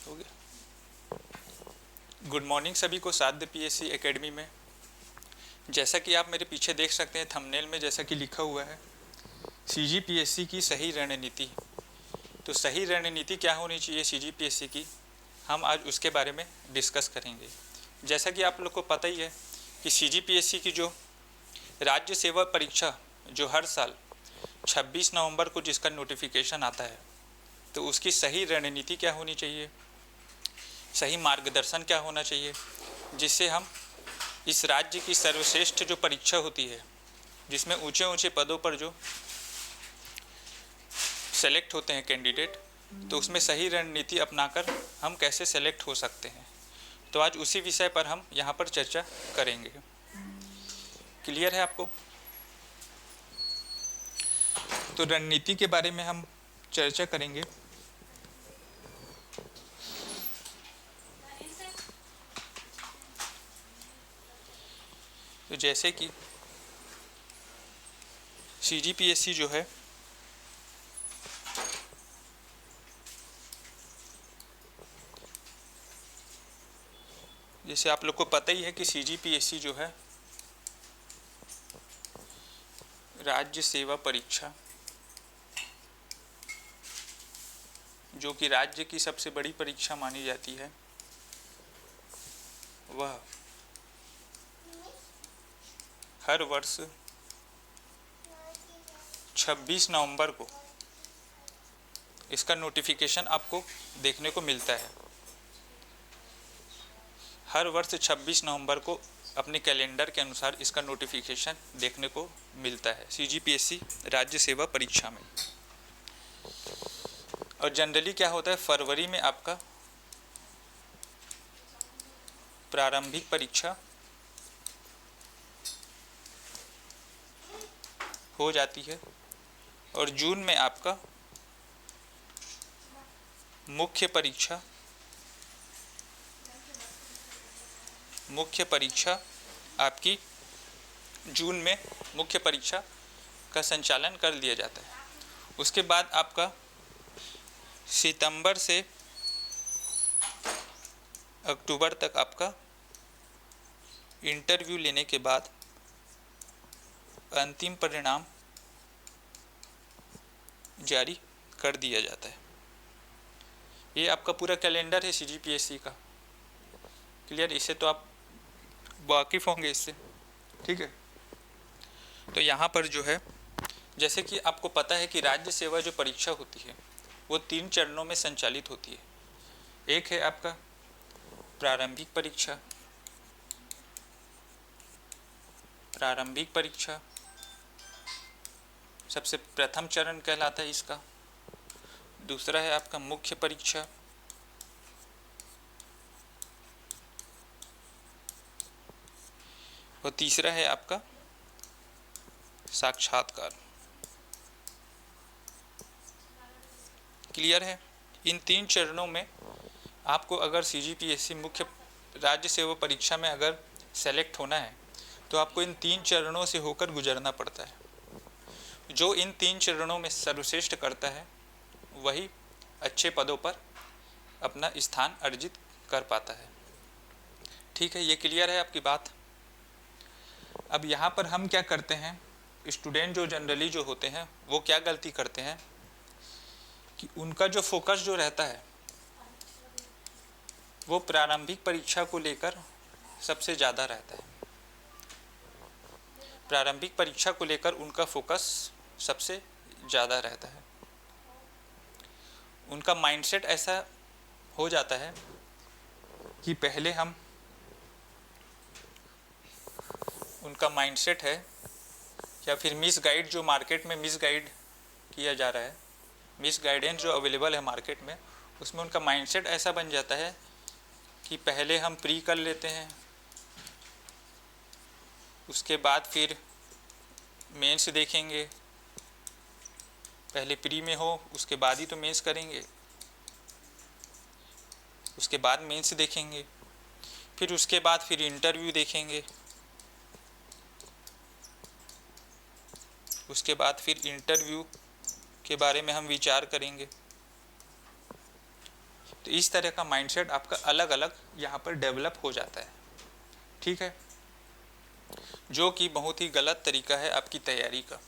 हो गया। Good morning सभी को साध्य पीएससी एकेडमी में। जैसा कि आप मेरे पीछे देख सकते हैं थंबनेल में, जैसा कि लिखा हुआ है सीजीपीएससी की सही रणनीति। तो सही रणनीति क्या होनी चाहिए सीजीपीएससी की, हम आज उसके बारे में डिस्कस करेंगे। जैसा कि आप लोग को पता ही है कि सीजीपीएससी की जो राज्य सेवा परीक्षा जो हर साल 26 नवंबर को जिसका नोटिफिकेशन आता है, तो उसकी सही रणनीति क्या होनी चाहिए, सही मार्गदर्शन क्या होना चाहिए, जिससे हम इस राज्य की सर्वश्रेष्ठ जो परीक्षा होती है, जिसमें ऊंचे ऊंचे पदों पर जो सेलेक्ट होते हैं कैंडिडेट, तो उसमें सही रणनीति अपनाकर हम कैसे सेलेक्ट हो सकते हैं। तो आज उसी विषय पर हम यहाँ पर चर्चा करेंगे। क्लियर है आपको? तो रणनीति के बारे में हम चर्चा करेंगे। तो जैसे कि सीजीपीएससी जो है जैसे आप लोग को पता ही है कि सीजीपीएससी जो है राज्य सेवा परीक्षा, जो कि राज्य की सबसे बड़ी परीक्षा मानी जाती है, वह हर वर्ष 26 नवंबर को इसका नोटिफिकेशन आपको देखने को मिलता है। हर वर्ष 26 नवंबर को अपने कैलेंडर के अनुसार इसका नोटिफिकेशन देखने को मिलता है सीजीपीएससी राज्य सेवा परीक्षा में। और जनरली क्या होता है, फरवरी में आपका प्रारंभिक परीक्षा हो जाती है और जून में आपका मुख्य परीक्षा आपकी जून में मुख्य परीक्षा का संचालन कर लिया जाता है। उसके बाद आपका सितंबर से अक्टूबर तक आपका इंटरव्यू लेने के बाद अंतिम परिणाम जारी कर दिया जाता है। ये आपका पूरा कैलेंडर है सीजीपीएससी का। क्लियर? इससे तो आप वाकिफ़ होंगे इससे, ठीक है। तो यहाँ पर जो है, जैसे कि आपको पता है कि राज्य सेवा जो परीक्षा होती है वो 3 चरणों में संचालित होती है। एक है आपका प्रारंभिक परीक्षा सबसे प्रथम चरण कहलाता है इसका। दूसरा है आपका मुख्य परीक्षा, और तीसरा है आपका साक्षात्कार। क्लियर है? इन 3 चरणों में आपको अगर सीजीपीएससी मुख्य राज्य सेवा परीक्षा में अगर सेलेक्ट होना है तो आपको इन 3 चरणों से होकर गुजरना पड़ता है। जो इन 3 चरणों में सर्वश्रेष्ठ करता है वही अच्छे पदों पर अपना स्थान अर्जित कर पाता है। ठीक है, ये क्लियर है आपकी बात? अब यहाँ पर हम क्या करते हैं, स्टूडेंट जो जनरली जो होते हैं वो क्या गलती करते हैं कि उनका जो फोकस जो रहता है वो प्रारंभिक परीक्षा को लेकर सबसे ज़्यादा रहता है। प्रारंभिक परीक्षा को लेकर उनका फोकस सबसे ज़्यादा रहता है। उनका माइंडसेट ऐसा हो जाता है कि पहले हम उनका माइंडसेट है, या फिर मिसगाइड जो मार्केट में मिसगाइड किया जा रहा है, मिसगाइडेंस जो अवेलेबल है मार्केट में, उसमें उनका माइंडसेट ऐसा बन जाता है कि पहले हम प्री कर लेते हैं, उसके बाद फिर मेंस देखेंगे। पहले प्री में हो उसके बाद ही तो मेंस करेंगे, उसके बाद मेंस देखेंगे, फिर उसके बाद फिर इंटरव्यू देखेंगे, उसके बाद फिर इंटरव्यू के बारे में हम विचार करेंगे, तो इस तरह का माइंडसेट आपका अलग अलग यहाँ पर डेवलप हो जाता है, ठीक है, जो कि बहुत ही गलत तरीका है आपकी तैयारी का।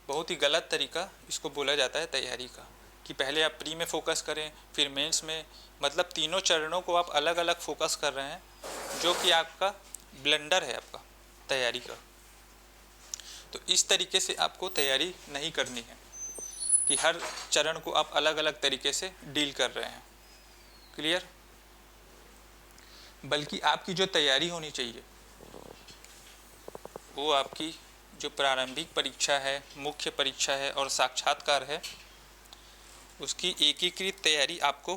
बहुत ही गलत तरीका इसको बोला जाता है तैयारी का, कि पहले आप प्री में फोकस करें फिर मेंस में, मतलब तीनों चरणों को आप अलग अलग फोकस कर रहे हैं, जो कि आपका ब्लंडर है आपका तैयारी का। तो इस तरीके से आपको तैयारी नहीं करनी है कि हर चरण को आप अलग अलग तरीके से डील कर रहे हैं, क्लियर। बल्कि आपकी जो तैयारी होनी चाहिए वो आपकी जो प्रारंभिक परीक्षा है, मुख्य परीक्षा है और साक्षात्कार है, उसकी एकीकृत तैयारी आपको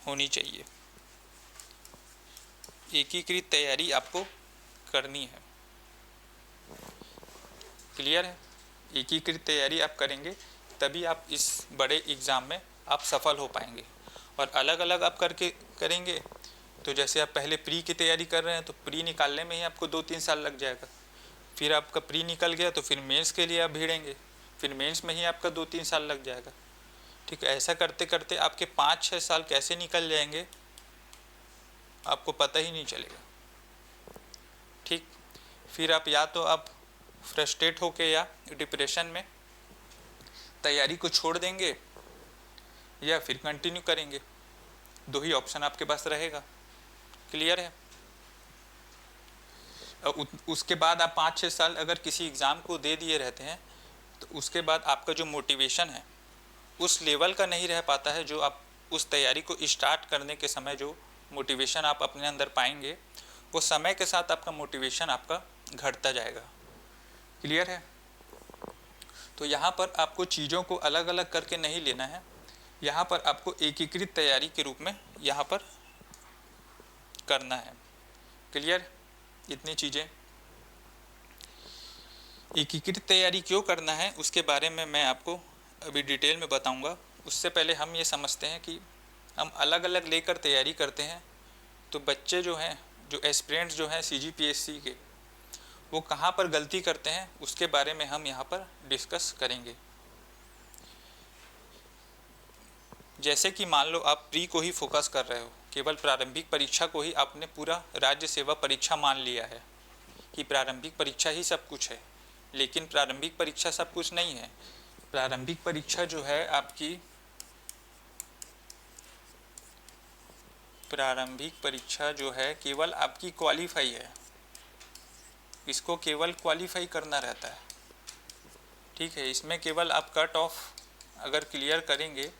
होनी चाहिए। एकीकृत तैयारी आपको करनी है, क्लियर है। एकीकृत तैयारी आप करेंगे तभी आप इस बड़े एग्ज़ाम में आप सफल हो पाएंगे। और अलग अलग आप करके करेंगे तो जैसे आप पहले प्री की तैयारी कर रहे हैं तो प्री निकालने में ही आपको 2-3 साल लग जाएगा, फिर आपका प्री निकल गया तो फिर मेंस के लिए आप भिड़ेंगे, फिर मेंस में ही आपका 2-3 साल लग जाएगा, ठीक है। ऐसा करते करते आपके 5-6 साल कैसे निकल जाएंगे आपको पता ही नहीं चलेगा, ठीक। फिर आप या तो आप फ्रस्ट्रेट होके या डिप्रेशन में तैयारी को छोड़ देंगे या फिर कंटिन्यू करेंगे, दो ही ऑप्शन आपके पास रहेगा, क्लियर है। उसके बाद आप 5-6 साल अगर किसी एग्ज़ाम को दे दिए रहते हैं तो उसके बाद आपका जो मोटिवेशन है उस लेवल का नहीं रह पाता है, जो आप उस तैयारी को स्टार्ट करने के समय जो मोटिवेशन आप अपने अंदर पाएंगे वो समय के साथ आपका मोटिवेशन आपका घटता जाएगा, क्लियर है। तो यहाँ पर आपको चीज़ों को अलग अलग करके नहीं लेना है, यहाँ पर आपको एकीकृत तैयारी के रूप में यहाँ पर करना है, क्लियर। इतनी चीज़ें एकीकृत तैयारी क्यों करना है उसके बारे में मैं आपको अभी डिटेल में बताऊंगा। उससे पहले हम ये समझते हैं कि हम अलग अलग लेकर तैयारी करते हैं तो बच्चे जो हैं, जो एस्पिरेंट्स जो हैं CGPSC के, वो कहाँ पर गलती करते हैं उसके बारे में हम यहाँ पर डिस्कस करेंगे। जैसे कि मान लो आप प्री को ही फोकस कर रहे हो, केवल प्रारंभिक परीक्षा को ही आपने पूरा राज्य सेवा परीक्षा मान लिया है कि प्रारंभिक परीक्षा ही सब कुछ है, लेकिन प्रारंभिक परीक्षा सब कुछ नहीं है। प्रारंभिक परीक्षा जो है आपकी, प्रारंभिक परीक्षा जो है केवल आपकी क्वालिफाई है, इसको केवल क्वालिफाई करना रहता है, ठीक है। इसमें केवल आप कट ऑफ अगर क्लियर करेंगे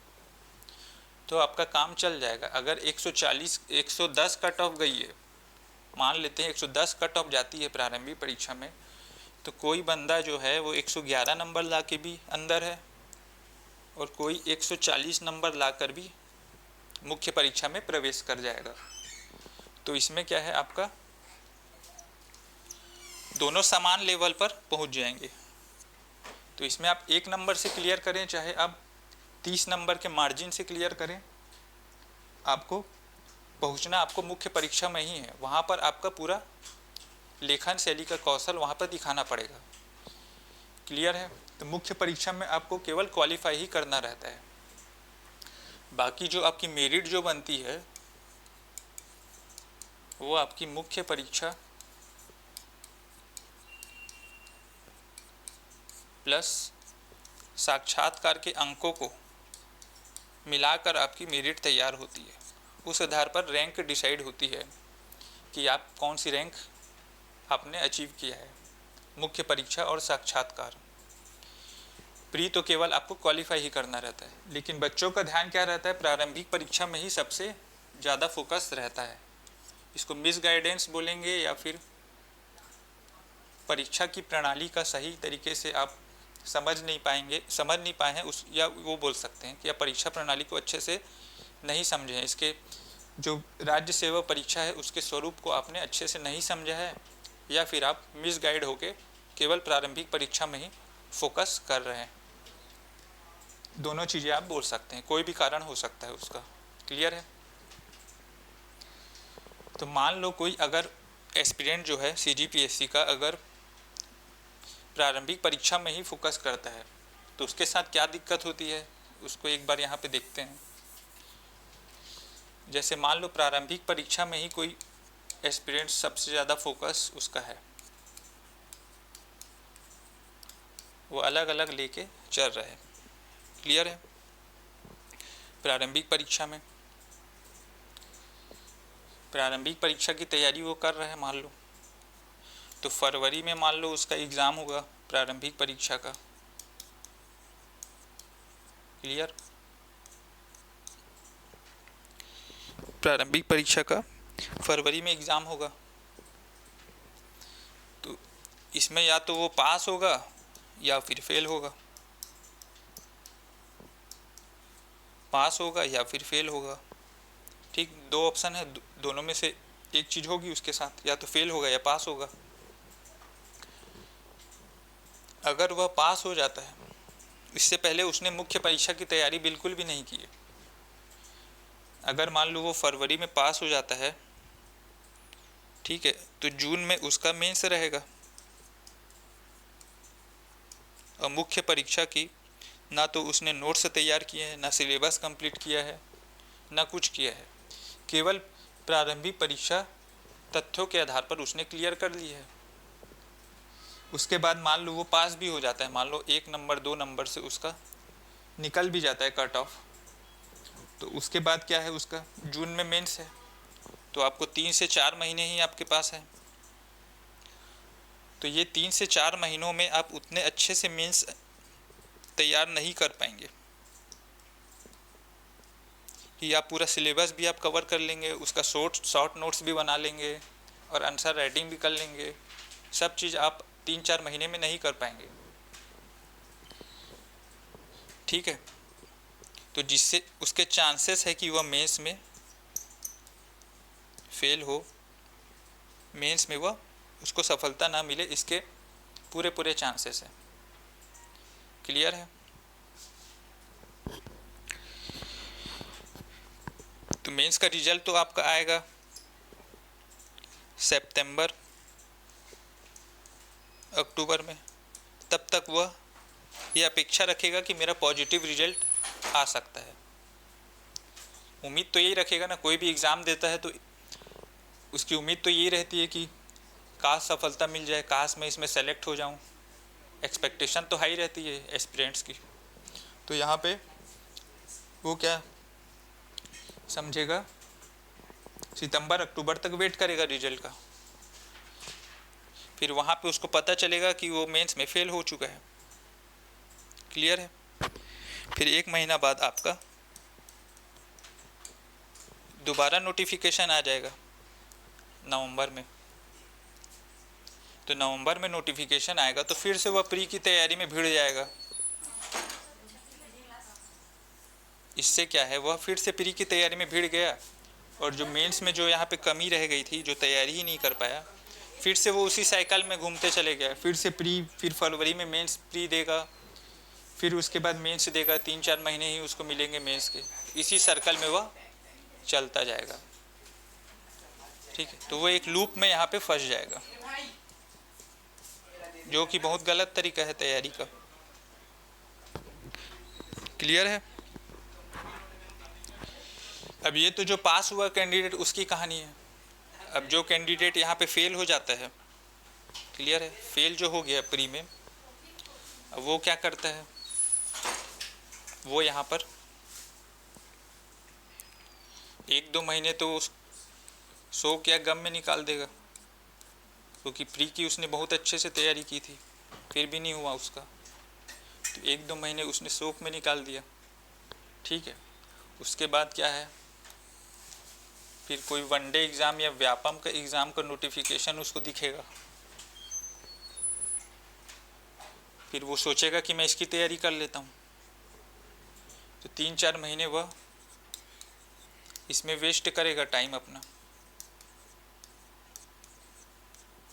तो आपका काम चल जाएगा। अगर 140 110 कट ऑफ गई है, मान लेते हैं 110 कट ऑफ जाती है प्रारंभिक परीक्षा में, तो कोई बंदा जो है वो 111 नंबर ला के भी अंदर है और कोई 140 नंबर लाकर भी मुख्य परीक्षा में प्रवेश कर जाएगा। तो इसमें क्या है, आपका दोनों समान लेवल पर पहुंच जाएंगे। तो इसमें आप 1 नंबर से क्लियर करें चाहे आप 30 नंबर के मार्जिन से क्लियर करें, आपको पहुंचना आपको मुख्य परीक्षा में ही है। वहाँ पर आपका पूरा लेखन शैली का कौशल वहाँ पर दिखाना पड़ेगा, क्लियर है। तो मुख्य परीक्षा में आपको केवल क्वालिफाई ही करना रहता है, बाकी जो आपकी मेरिट जो बनती है वो आपकी मुख्य परीक्षा प्लस साक्षात्कार के अंकों को मिलाकर आपकी मेरिट तैयार होती है। उस आधार पर रैंक डिसाइड होती है कि आप कौन सी रैंक आपने अचीव किया है, मुख्य परीक्षा और साक्षात्कार। प्री तो केवल आपको क्वालिफाई ही करना रहता है, लेकिन बच्चों का ध्यान क्या रहता है, प्रारंभिक परीक्षा में ही सबसे ज़्यादा फोकस रहता है। इसको मिस गाइडेंस बोलेंगे या फिर परीक्षा की प्रणाली का सही तरीके से आप समझ नहीं पाए हैं उस, या वो बोल सकते हैं कि आप परीक्षा प्रणाली को अच्छे से नहीं समझे हैं। इसके जो राज्य सेवा परीक्षा है उसके स्वरूप को आपने अच्छे से नहीं समझा है, या फिर आप मिस गाइड होके केवल प्रारंभिक परीक्षा में ही फोकस कर रहे हैं। दोनों चीज़ें आप बोल सकते हैं, कोई भी कारण हो सकता है उसका, क्लियर है। तो मान लो कोई अगर एस्पिरेंट जो है CGPSC का अगर प्रारंभिक परीक्षा में ही फोकस करता है तो उसके साथ क्या दिक्कत होती है उसको एक बार यहाँ पे देखते हैं। जैसे मान लो प्रारंभिक परीक्षा में ही कोई एस्पिरेंट सबसे ज़्यादा फोकस उसका है, वो अलग अलग लेके चल रहा है। क्लियर है? प्रारंभिक परीक्षा की तैयारी वो कर रहा है मान लो, तो फरवरी में मान लो उसका एग्ज़ाम होगा प्रारंभिक परीक्षा का। क्लियर? प्रारंभिक परीक्षा का फरवरी में एग्ज़ाम होगा, तो इसमें या तो वो पास होगा या फिर फेल होगा, पास होगा या फिर फेल होगा। ठीक, दो ऑप्शन है, दोनों में से एक चीज़ होगी उसके साथ, या तो फेल होगा या पास होगा। अगर वह पास हो जाता है, इससे पहले उसने मुख्य परीक्षा की तैयारी बिल्कुल भी नहीं की है, अगर मान लो वो फरवरी में पास हो जाता है, ठीक है, तो जून में उसका मेंस रहेगा और मुख्य परीक्षा की ना तो उसने नोट्स तैयार किए हैं, ना सिलेबस कंप्लीट किया है, ना कुछ किया है, केवल प्रारंभिक परीक्षा तथ्यों के आधार पर उसने क्लियर कर ली है। उसके बाद मान लो वो पास भी हो जाता है, मान लो 1 नंबर 2 नंबर से उसका निकल भी जाता है कट ऑफ, तो उसके बाद क्या है, उसका जून में मेंस है, तो आपको 3 से 4 महीने ही आपके पास है। तो ये 3 से 4 महीनों में आप उतने अच्छे से मेंस तैयार नहीं कर पाएंगे कि आप पूरा सिलेबस भी आप कवर कर लेंगे, उसका शॉर्ट नोट्स भी बना लेंगे और आंसर राइटिंग भी कर लेंगे। सब चीज़ आप 3-4 महीने में नहीं कर पाएंगे। ठीक है, तो जिससे उसके चांसेस है कि वह मेंस में फेल हो, मेंस में वह उसको सफलता ना मिले, इसके पूरे चांसेस हैं। क्लियर है? तो मेंस का रिजल्ट तो आपका आएगा सितंबर अक्टूबर में। तब तक वह ये अपेक्षा रखेगा कि मेरा पॉजिटिव रिजल्ट आ सकता है। उम्मीद तो यही रखेगा ना, कोई भी एग्ज़ाम देता है तो उसकी उम्मीद तो यही रहती है कि काश सफलता मिल जाए, काश मैं इसमें सेलेक्ट हो जाऊं। एक्सपेक्टेशन तो हाई रहती है एस्पिरेंट्स की। तो यहाँ पे वो क्या समझेगा, सितंबर अक्टूबर तक वेट करेगा रिजल्ट का, फिर वहाँ पे उसको पता चलेगा कि वो मेंस में फेल हो चुका है। क्लियर है? फिर 1 महीना बाद आपका दोबारा नोटिफिकेशन आ जाएगा नवंबर में। तो नवंबर में नोटिफिकेशन आएगा तो फिर से वह प्री की तैयारी में भिड़ जाएगा। इससे क्या है, वह फिर से प्री की तैयारी में भिड़ गया और जो मेंस में जो यहाँ पे कमी रह गई थी, जो तैयारी ही नहीं कर पाया, फिर से वो उसी साइकिल में घूमते चले गया। फिर से प्री, फिर फरवरी में मेंस प्री देगा, फिर उसके बाद मेंस देगा, 3-4 महीने ही उसको मिलेंगे मेंस के। इसी सर्कल में वह चलता जाएगा। ठीक है, तो वो एक लूप में यहाँ पे फंस जाएगा, जो कि बहुत गलत तरीका है तैयारी का। क्लियर है? अब ये तो जो पास हुआ कैंडिडेट उसकी कहानी है। अब जो कैंडिडेट यहाँ पे फेल हो जाता है, क्लियर है, फेल जो हो गया प्री में, अब वो क्या करता है, वो यहाँ पर 1-2 महीने तो शोक या गम में निकाल देगा, क्योंकि प्री की उसने बहुत अच्छे से तैयारी की थी, फिर भी नहीं हुआ उसका, तो 1-2 महीने उसने शोक में निकाल दिया। ठीक है, उसके बाद क्या है, फिर कोई वनडे एग्ज़ाम या व्यापम का एग्ज़ाम का नोटिफिकेशन उसको दिखेगा, फिर वो सोचेगा कि मैं इसकी तैयारी कर लेता हूँ, तो 3-4 महीने वह इसमें वेस्ट करेगा टाइम अपना।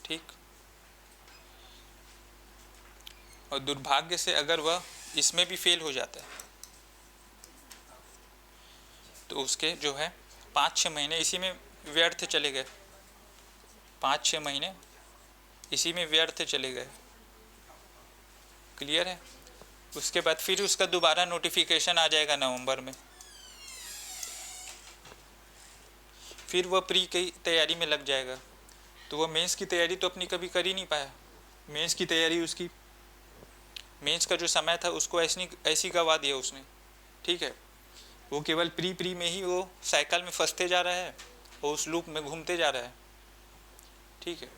ठीक, और दुर्भाग्य से अगर वह इसमें भी फेल हो जाता है तो उसके जो है 5-6 महीने इसी में व्यर्थ चले गए, 5-6 महीने इसी में व्यर्थ चले गए। क्लियर है? उसके बाद फिर उसका दोबारा नोटिफिकेशन आ जाएगा नवंबर में, फिर वह प्री की तैयारी में लग जाएगा। तो वह मेंस की तैयारी तो अपनी कभी कर ही नहीं पाया। मेंस की तैयारी उसकी, मेंस का जो समय था उसको ऐसी गवा दिया उसने, ठीक है। वो केवल प्री में ही वो साइकिल में फंसते जा रहा है और उस लूप में घूमते जा रहा है, ठीक है।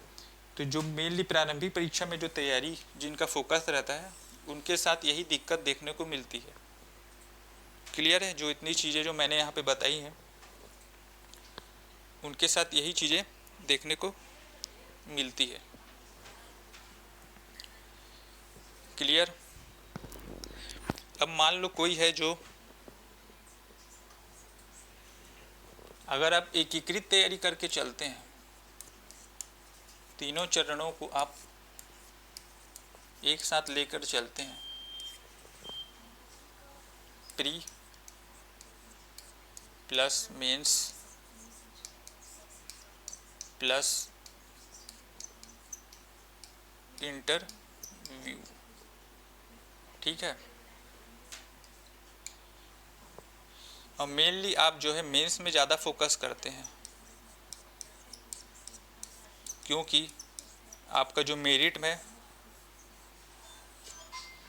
तो जो मेनली प्रारंभिक परीक्षा में जो तैयारी जिनका फोकस रहता है उनके साथ यही दिक्कत देखने को मिलती है। क्लियर है? जो इतनी चीज़ें जो मैंने यहाँ पे बताई हैं उनके साथ यही चीज़ें देखने को मिलती है। क्लियर? अब मान लो कोई है जो, अगर आप एकीकृत तैयारी करके चलते हैं, तीनों चरणों को आप एक साथ लेकर चलते हैं, pre plus mains plus interview, ठीक है। और मेनली आप जो है मेंस में ज़्यादा फोकस करते हैं, क्योंकि आपका जो मेरिट है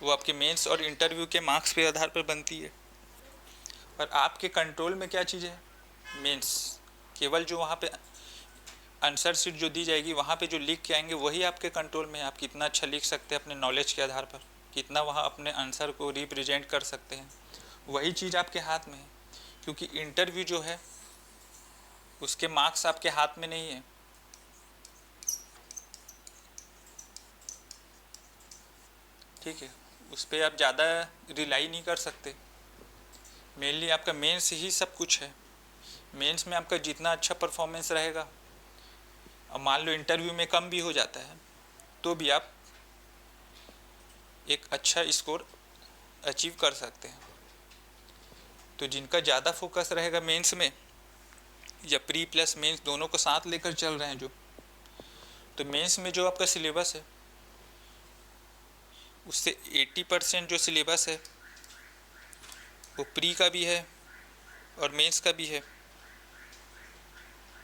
वो आपके मेंस और इंटरव्यू के मार्क्स के आधार पर बनती है। और आपके कंट्रोल में क्या चीज़ है? मेंस। केवल जो वहाँ पे आंसर शीट जो दी जाएगी वहाँ पे जो लिख के आएंगे वही आपके कंट्रोल में है। आप कितना अच्छा लिख सकते हैं अपने नॉलेज के आधार पर, कितना वहाँ अपने आंसर को रिप्रेजेंट कर सकते हैं, वही चीज़ आपके हाथ में है। क्योंकि इंटरव्यू जो है उसके मार्क्स आपके हाथ में नहीं है, ठीक है। उस पर आप ज़्यादा रिलाई नहीं कर सकते। मेनली आपका मेंस ही सब कुछ है। मेंस में आपका जितना अच्छा परफॉर्मेंस रहेगा, अब मान लो इंटरव्यू में कम भी हो जाता है तो भी आप एक अच्छा स्कोर अचीव कर सकते हैं। तो जिनका ज़्यादा फोकस रहेगा मेंस में, या प्री प्लस मेंस दोनों को साथ लेकर चल रहे हैं जो, तो मेंस में जो आपका सिलेबस है उससे 80% जो सिलेबस है वो प्री का भी है और मेंस का भी है,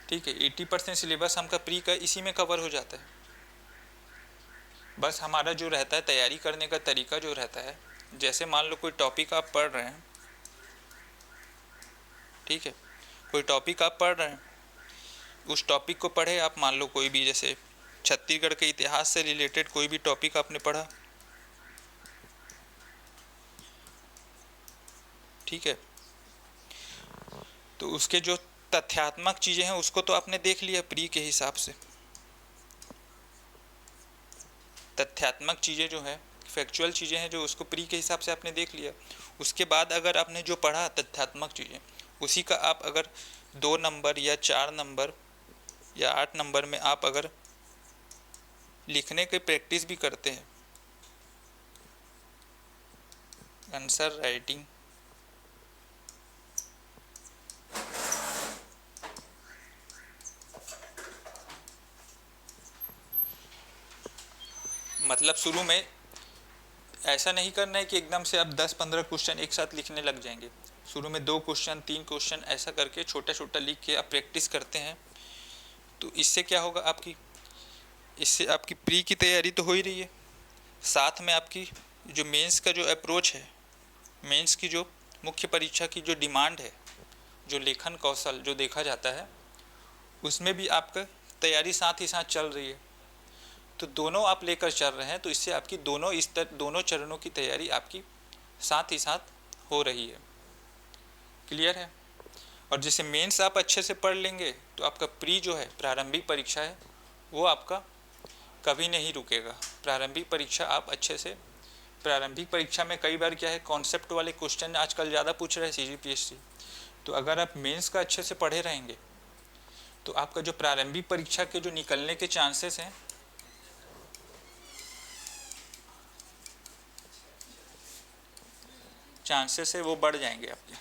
ठीक है। 80% सिलेबस हमका प्री का इसी में कवर हो जाता है। बस हमारा जो रहता है तैयारी करने का तरीका जो रहता है, जैसे मान लो कोई टॉपिक आप पढ़ रहे हैं, ठीक है, कोई टॉपिक आप पढ़ रहे हैं, उस टॉपिक को पढ़े आप, मान लो कोई भी जैसे छत्तीसगढ़ के इतिहास से रिलेटेड कोई भी टॉपिक आपने पढ़ा, ठीक है, तो उसके जो तथ्यात्मक चीज़ें हैं उसको तो आपने देख लिया प्री के हिसाब से। तथ्यात्मक चीज़ें जो है, फैक्चुअल चीज़ें हैं जो, उसको प्री के हिसाब से आपने देख लिया। उसके बाद अगर आपने जो पढ़ा तथ्यात्मक चीज़ें, उसी का आप अगर 2 नंबर या 4 नंबर या 8 नंबर में आप अगर लिखने की प्रैक्टिस भी करते हैं, आंसर राइटिंग, मतलब शुरू में ऐसा नहीं करना है कि एकदम से आप 10-15 क्वेश्चन एक साथ लिखने लग जाएंगे। शुरू में 2 क्वेश्चन 3 क्वेश्चन ऐसा करके छोटा छोटा लिख के आप प्रैक्टिस करते हैं, तो इससे क्या होगा, इससे आपकी प्री की तैयारी तो हो ही रही है, साथ में आपकी जो मेंस का जो अप्रोच है, मेंस की जो मुख्य परीक्षा की जो डिमांड है, जो लेखन कौशल जो देखा जाता है, उसमें भी आपका तैयारी साथ ही साथ चल रही है। तो दोनों आप लेकर चल रहे हैं, तो इससे आपकी दोनों चरणों की तैयारी आपकी साथ ही साथ हो रही है। क्लियर है? और जैसे मेंस आप अच्छे से पढ़ लेंगे तो आपका प्री जो है, प्रारंभिक परीक्षा है, वो आपका कभी नहीं रुकेगा। प्रारंभिक परीक्षा आप अच्छे से, प्रारंभिक परीक्षा में कई बार क्या है, कॉन्सेप्ट वाले क्वेश्चन आजकल ज़्यादा पूछ रहे हैं CGPSC, तो अगर आप मेंस का अच्छे से पढ़े रहेंगे तो आपका जो प्रारंभिक परीक्षा के जो निकलने के चांसेस हैं है वो बढ़ जाएंगे आपके,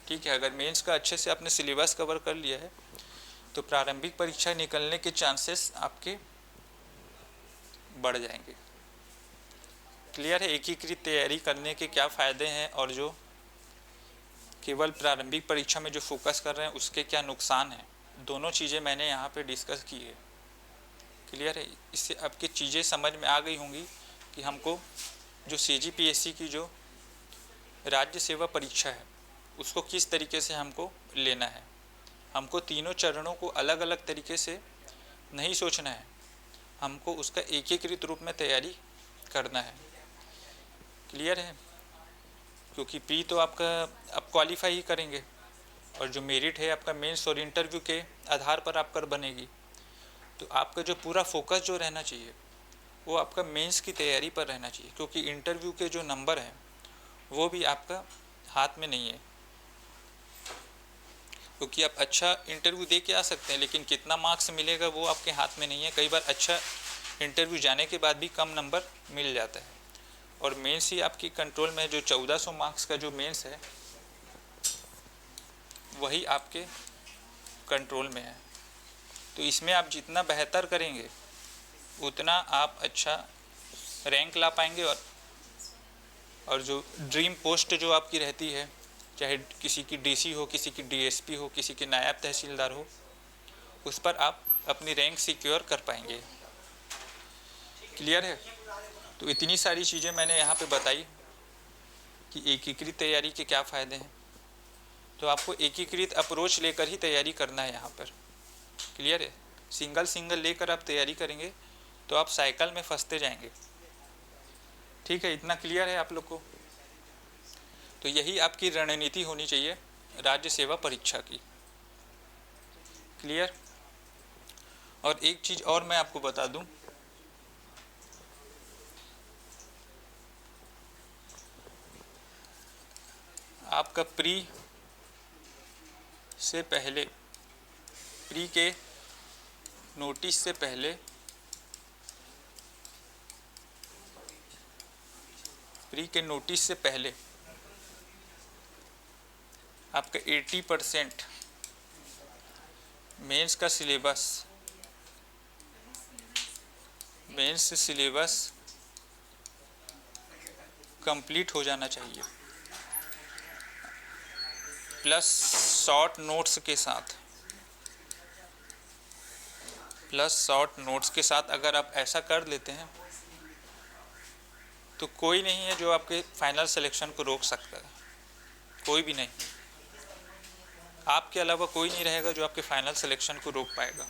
ठीक है। अगर मेंस का अच्छे से आपने सिलेबस कवर कर लिया है तो प्रारंभिक परीक्षा निकलने के चांसेस आपके बढ़ जाएंगे। क्लियर है? एकीकृत तैयारी करने के क्या फ़ायदे हैं और जो केवल प्रारंभिक परीक्षा में जो फोकस कर रहे हैं उसके क्या नुकसान हैं, दोनों चीज़ें मैंने यहाँ पे डिस्कस की है। क्लियर है? इससे आपकी चीज़ें समझ में आ गई होंगी कि हमको जो CGPSC की जो राज्य सेवा परीक्षा है उसको किस तरीके से हमको लेना है। हमको तीनों चरणों को अलग अलग तरीके से नहीं सोचना है, हमको उसका एकीकृत रूप में तैयारी करना है। क्लियर है? क्योंकि प्री तो आपका आप क्वालिफाई ही करेंगे और जो मेरिट है आपका मेंस और इंटरव्यू के आधार पर आप कर बनेगी। तो आपका जो पूरा फोकस जो रहना चाहिए वो आपका मेंस की तैयारी पर रहना चाहिए, क्योंकि इंटरव्यू के जो नंबर हैं वो भी आपका हाथ में नहीं है। क्योंकि आप अच्छा इंटरव्यू दे के आ सकते हैं लेकिन कितना मार्क्स मिलेगा वो आपके हाथ में नहीं है। कई बार अच्छा इंटरव्यू जाने के बाद भी कम नंबर मिल जाता है और मेंस ही आपकी कंट्रोल में है। जो 1400 मार्क्स का जो मेंस है वही आपके कंट्रोल में है। तो इसमें आप जितना बेहतर करेंगे उतना आप अच्छा रैंक ला पाएंगे और जो ड्रीम पोस्ट जो आपकी रहती है, चाहे किसी की DC हो, किसी की DSP हो, किसी की नायब तहसीलदार हो, उस पर आप अपनी रैंक सिक्योर कर पाएंगे। क्लियर है? तो इतनी सारी चीज़ें मैंने यहाँ पे बताई कि एकीकृत तैयारी के क्या फ़ायदे हैं। तो आपको एकीकृत अप्रोच लेकर ही तैयारी करना है यहाँ पर। क्लियर है? सिंगल लेकर आप तैयारी करेंगे तो आप साइकिल में फंसते जाएंगे। ठीक है? इतना क्लियर है आप लोग को? तो यही आपकी रणनीति होनी चाहिए राज्य सेवा परीक्षा की। क्लियर? और एक चीज़ और मैं आपको बता दूं, आपका प्री से पहले, प्री के नोटिस से पहले, प्री के नोटिस से पहले आपका 80% मेंस का सिलेबस, मेंस सिलेबस कंप्लीट हो जाना चाहिए, प्लस शॉर्ट नोट्स के साथ, प्लस शॉर्ट नोट्स के साथ अगर आप ऐसा कर लेते हैं तो कोई नहीं है जो आपके फाइनल सिलेक्शन को रोक सकता है। कोई भी नहीं, आपके अलावा कोई नहीं रहेगा जो आपके फाइनल सिलेक्शन को रोक पाएगा।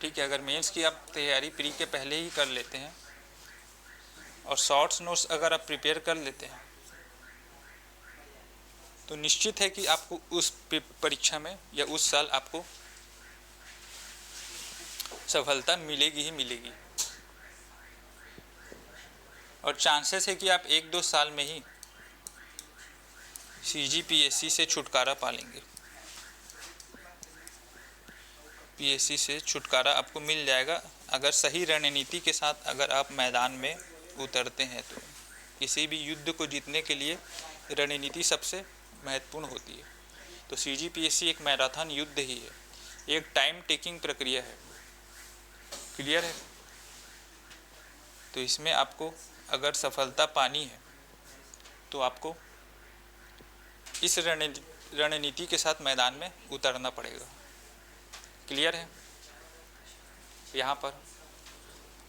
ठीक है? अगर मेंस की आप तैयारी प्री के पहले ही कर लेते हैं और शॉर्ट्स नोट्स अगर आप प्रिपेयर कर लेते हैं तो निश्चित है कि आपको उस परीक्षा में या उस साल आपको सफलता मिलेगी ही मिलेगी। और चांसेस है कि आप 1-2 साल में ही CGPSC से छुटकारा पा लेंगे। PSC से छुटकारा आपको मिल जाएगा अगर सही रणनीति के साथ अगर आप मैदान में उतरते हैं। तो किसी भी युद्ध को जीतने के लिए रणनीति सबसे महत्वपूर्ण होती है। तो CGPSC एक मैराथन युद्ध ही है, एक टाइम टेकिंग प्रक्रिया है। क्लियर है? तो इसमें आपको अगर सफलता पानी है तो आपको इस रणनीति के साथ मैदान में उतरना पड़ेगा। क्लियर है? यहाँ पर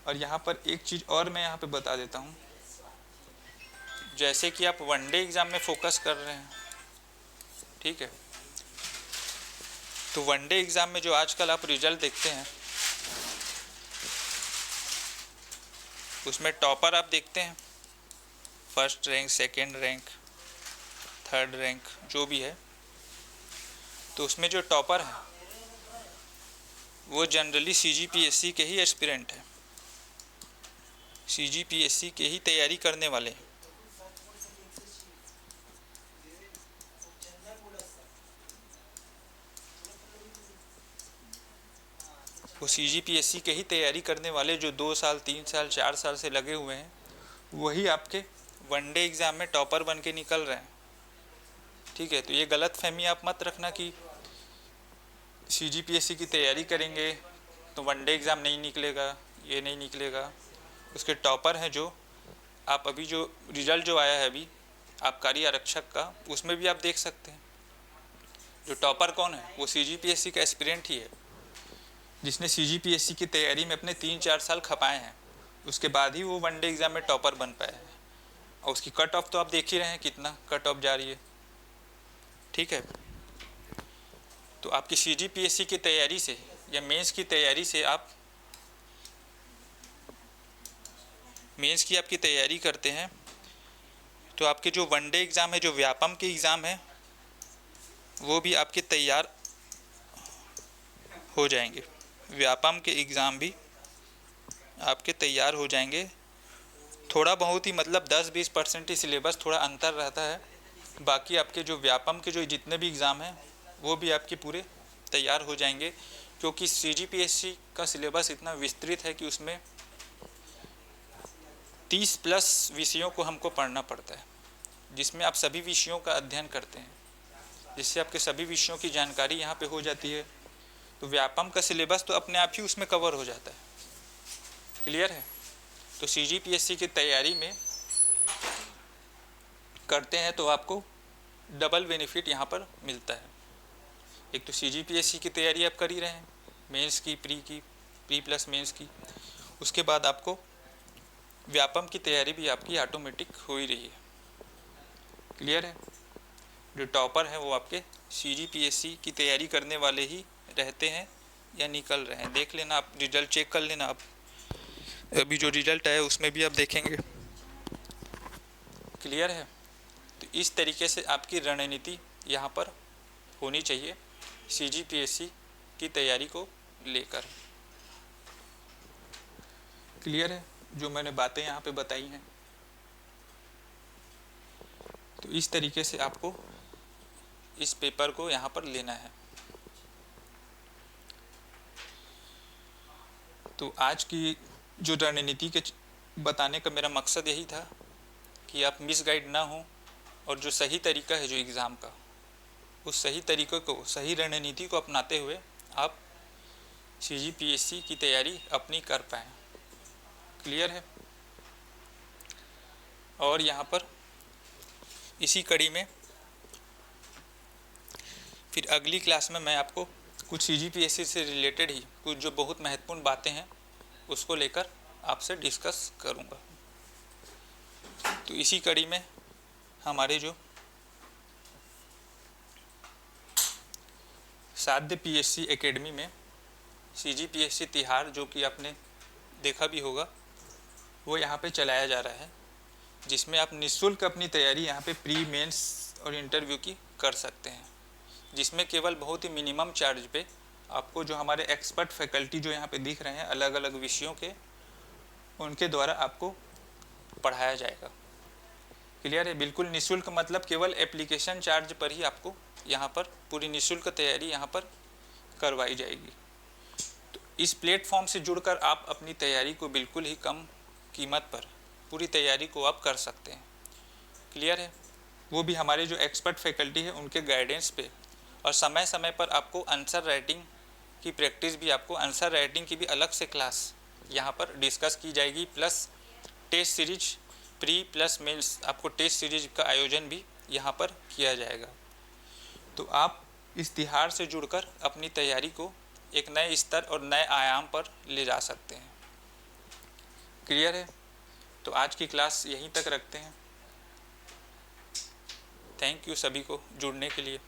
और यहाँ पर एक चीज़ और मैं यहाँ पे बता देता हूँ, जैसे कि आप वनडे एग्ज़ाम में फोकस कर रहे हैं, ठीक है, तो वनडे एग्ज़ाम में जो आजकल आप रिजल्ट देखते हैं उसमें टॉपर आप देखते हैं, first rank, second rank, third rank जो भी है, तो उसमें जो टॉपर है वो जनरली CGPSC के ही एस्पिरेंट है, CGPSC के ही तैयारी करने वाले हैं। वो CGPSC के ही तैयारी करने वाले जो 2 साल 3 साल 4 साल से लगे हुए हैं वही आपके वनडे एग्ज़ाम में टॉपर बन के निकल रहे हैं। ठीक है? तो ये गलत फहमी आप मत रखना कि CGPSC की तैयारी करेंगे तो वनडे एग्ज़ाम नहीं निकलेगा, ये नहीं निकलेगा। उसके टॉपर हैं जो आप अभी जो रिज़ल्ट जो आया है अभी आबकारी आरक्षक का, उसमें भी आप देख सकते हैं जो टॉपर कौन है, वो CGPSC का एस्पिरेंट ही है, जिसने CGPSC की तैयारी में अपने 3-4 साल खपाए हैं, उसके बाद ही वो वनडे एग्ज़ाम में टॉपर बन पाया है। और उसकी कट ऑफ तो आप देख ही रहे हैं कितना कट ऑफ जा रही है, ठीक है। तो आपकी CGPSC की तैयारी से या मेंस की तैयारी से, आप मेंस की आपकी तैयारी करते हैं तो आपके जो वनडे एग्ज़ाम है, जो व्यापम के एग्ज़ाम है, वो भी आपके तैयार हो जाएंगे। व्यापम के एग्ज़ाम भी आपके तैयार हो जाएंगे। थोड़ा बहुत ही मतलब 10-20% ही सिलेबस थोड़ा अंतर रहता है, बाकी आपके जो व्यापम के जो जितने भी एग्ज़ाम हैं वो भी आपके पूरे तैयार हो जाएंगे, क्योंकि CGPSC का सिलेबस इतना विस्तृत है कि उसमें 30+ विषयों को हमको पढ़ना पड़ता है, जिसमें आप सभी विषयों का अध्ययन करते हैं, जिससे आपके सभी विषयों की जानकारी यहाँ पे हो जाती है। तो व्यापम का सिलेबस तो अपने आप ही उसमें कवर हो जाता है। क्लियर है? तो CGPSC की तैयारी में करते हैं तो आपको डबल बेनिफिट यहाँ पर मिलता है। एक तो CGPSC की तैयारी आप कर ही रहे हैं, मेंस की, प्री प्लस मेंस की, उसके बाद आपको व्यापम की तैयारी भी आपकी ऑटोमेटिक हो ही रही है। क्लियर है? जो टॉपर हैं वो आपके CGPSC की तैयारी करने वाले ही रहते हैं या निकल रहे हैं। देख लेना, आप रिजल्ट चेक कर लेना, आप अभी जो रिजल्ट आया उसमें भी आप देखेंगे। क्लियर है? तो इस तरीके से आपकी रणनीति यहाँ पर होनी चाहिए CGPSC की तैयारी को लेकर। क्लियर है? जो मैंने बातें यहाँ पे बताई हैं, तो इस तरीके से आपको इस पेपर को यहाँ पर लेना है। तो आज की जो रणनीति के बताने का मेरा मकसद यही था कि आप मिसगाइड ना हो, और जो सही तरीका है जो एग्ज़ाम का, उस सही तरीके को, सही रणनीति को अपनाते हुए आप CGPSC की तैयारी अपनी कर पाएँ। क्लियर है? और यहाँ पर इसी कड़ी में फिर अगली क्लास में मैं आपको कुछ CGPSC से रिलेटेड ही कुछ जो बहुत महत्वपूर्ण बातें हैं उसको लेकर आपसे डिस्कस करूँगा। तो इसी कड़ी में हमारे जो साध्य PSC एकेडमी में CGPSC तिहार, जो कि आपने देखा भी होगा, वो यहाँ पे चलाया जा रहा है, जिसमें आप निःशुल्क अपनी तैयारी यहाँ पे प्री, मेंस और इंटरव्यू की कर सकते हैं, जिसमें केवल बहुत ही मिनिमम चार्ज पे आपको जो हमारे एक्सपर्ट फैकल्टी जो यहाँ पे दिख रहे हैं अलग अलग विषयों के, उनके द्वारा आपको पढ़ाया जाएगा। क्लियर है? बिल्कुल निःशुल्क, मतलब केवल एप्लीकेशन चार्ज पर ही आपको यहाँ पर पूरी निःशुल्क तैयारी यहाँ पर करवाई जाएगी। तो इस प्लेटफॉर्म से जुड़कर आप अपनी तैयारी को बिल्कुल ही कम कीमत पर पूरी तैयारी को आप कर सकते हैं। क्लियर है? वो भी हमारे जो एक्सपर्ट फैकल्टी है उनके गाइडेंस पे, और समय समय पर आपको आंसर राइटिंग की प्रैक्टिस भी, आपको आंसर राइटिंग की भी अलग से क्लास यहाँ पर डिस्कस की जाएगी, plus test series pre plus mains आपको टेस्ट सीरीज का आयोजन भी यहाँ पर किया जाएगा। तो आप इस तिहार से जुड़कर अपनी तैयारी को एक नए स्तर और नए आयाम पर ले जा सकते हैं। क्लियर है? तो आज की क्लास यहीं तक रखते हैं। थैंक यू सभी को जुड़ने के लिए।